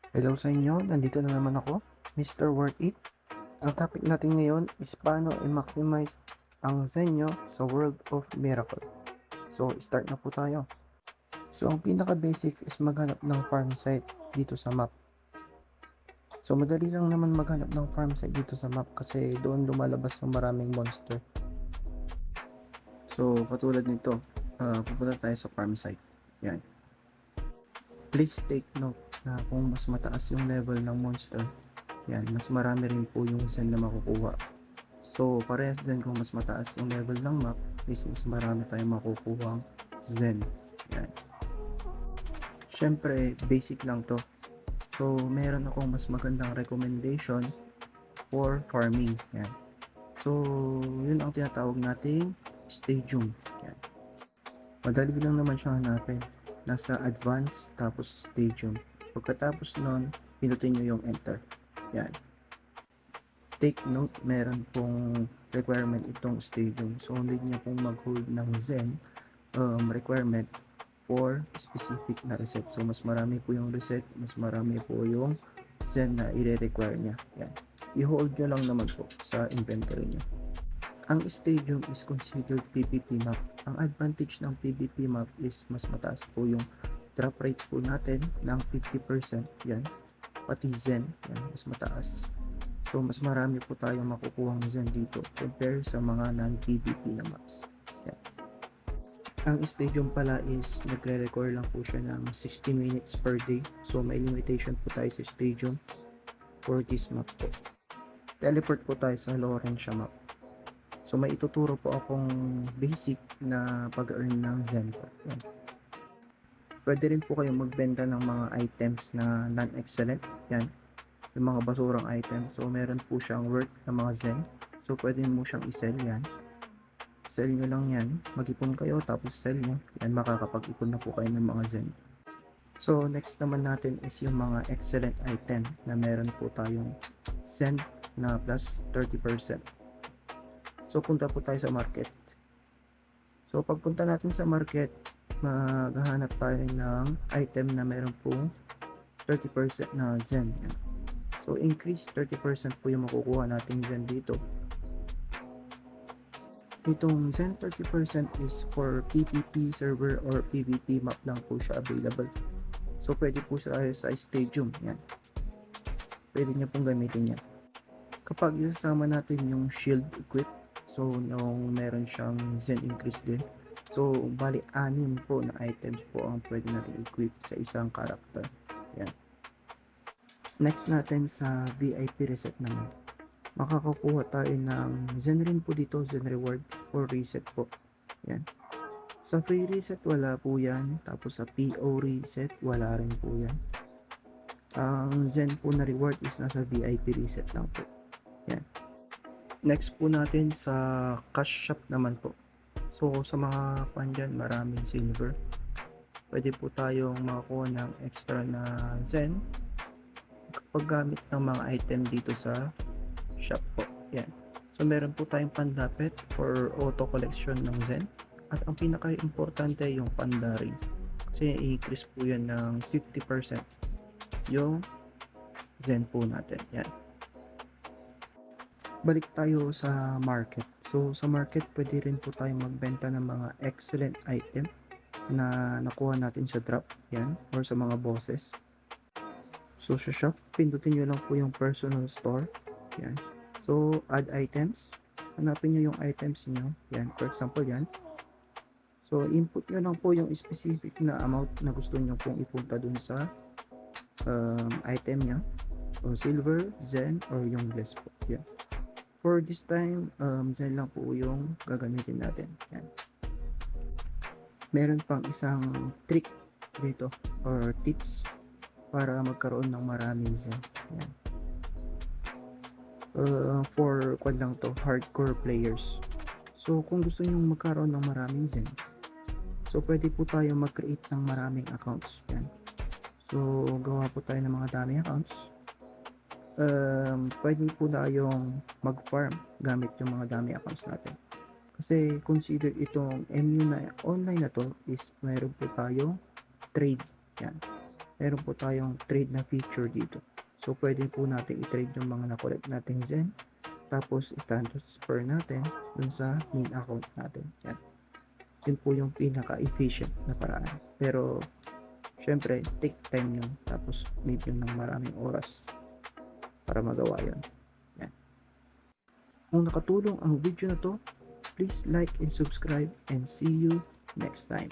Hello sa inyo, nandito na naman ako, Mr. Worth It. Ang topic natin ngayon is paano i-maximize ang Zen nyo sa World of Miracle. So, start na po tayo. So, ang pinaka-basic is maghanap ng farm site dito sa map. So, madali lang naman maghanap ng farm site dito sa map kasi doon lumalabas yung maraming monster. So, katulad nito, pupunta tayo sa farm site. Yan. Please take note na kung mas mataas yung level ng monster, yan, mas marami rin po yung Zen na makukuha. So, parehas din kung mas mataas yung level ng map, is mas marami tayong makukuha Zen. Yan. Syempre, basic lang to. So, meron akong mas magandang recommendation for farming. Yan. So, yun ang tinatawag nating stadium. Yan. Madali lang naman siyang hanapin. Nasa advanced tapos stadium. Pagkatapos nun, pinutin nyo yung enter. Yan. Take note, meron pong requirement itong stadium. So, need niya pong mag-hold ng Zen requirement for specific na reset. So, mas marami po yung reset, mas marami po yung Zen na i-require niya. Yan. I-hold nyo lang naman po sa inventory niyo. Ang stadium is considered PvP map. Ang advantage ng PvP map is mas mataas po yung drop rate po natin ng 50%. Yan. Pati Zen, yan, mas mataas. So, mas marami po tayong makukuhang Zen dito compare sa mga non-PvP na maps. Yan. Ang stadium pala is nagre-record lang po siya ng 60 minutes per day. So, may limitation po tayo sa stadium for this map po. Teleport po tayo sa Laurentia map. So, may ituturo po akong basic na pag-earn ng Zen po. Yan. Pwede rin po kayong magbenta ng mga items na non-excellent. Yan. Yung mga basurang item. So, meron po siyang worth na mga Zen. So, pwede mo siyang i-sell yan. Sell nyo lang yan. Mag-ipon kayo tapos sell nyo. Yan, makakapag-ipon na po kayo ng mga Zen. So, next naman natin is yung mga excellent item na meron po tayong Zen na plus 30%. So, punta po tayo sa market. So, pagpunta natin sa market, maghahanap tayo ng item na meron pong 30% na Zen. Yan. So, increase 30% po yung makukuha nating Zen dito. Itong Zen 30% is for PvP server or PvP map lang po siya available. So, pwede po siya sa stadium. Yan. Pwede niya pong gamitin yan. Kapag isasama natin yung shield equip, so, nung meron siyang Zen increase din. So, bali 6 po na items po ang pwede natin equip sa isang character. Yan. Next natin sa VIP reset naman. Makakakuha tayo ng Zen rin po dito, Zen reward for reset po. Yan. Sa free reset wala po yan. Tapos sa PO reset wala rin po yan. Ang Zen po na reward is nasa VIP reset lang po. Yan. Next po natin sa cash shop naman po. So sa mga fan dyan, maraming silver. Pwede po tayong makakuha ng extra na Zen paggamit ng mga item dito sa shop po. Yan. So meron po tayong pandapet for auto collection ng Zen. At ang pinaka-importante yung pandaring. Kasi i-increase po yan ng 50% yung Zen po natin. Yan. Balik tayo sa market. So sa market pwede rin po tayong magbenta ng mga excellent item na nakuha natin sa drop. Yan. Or sa mga bosses. So sa shop, pindutin nyo lang po yung personal store. Yan. So add items. Hanapin nyo yung items nyo. Yan. For example yan. So input nyo lang po yung specific na amount na gusto nyo pong ipunta dun sa item nya. So silver, Zen, or yung bless po. Yan. For this time, Zen lang po yung gagamitin natin. Yan. Meron pang isang trick dito or tips para magkaroon ng maraming Zen. Yan. For quad lang to, hardcore players. So kung gusto niyo magkaroon ng maraming Zen, so pwede po tayo mag-create ng maraming accounts. Yan. So gawa po tayo ng mga daming accounts. Pwede po tayong mag-farm gamit yung mga dami accounts natin. Kasi consider itong MU na online na to is mayroon po tayong trade. Yan. meron po tayong trade na feature dito. So, pwede po natin i-trade yung mga na-collect nating Zen. Tapos, i-transfer natin dun sa main account natin. Yan. Yun po yung pinaka-efficient na paraan. Pero, syempre, take time yun. Tapos, need yun ng maraming oras para magawa yun. Yan. Kung nakatulong ang video na to, please like and subscribe and see you next time.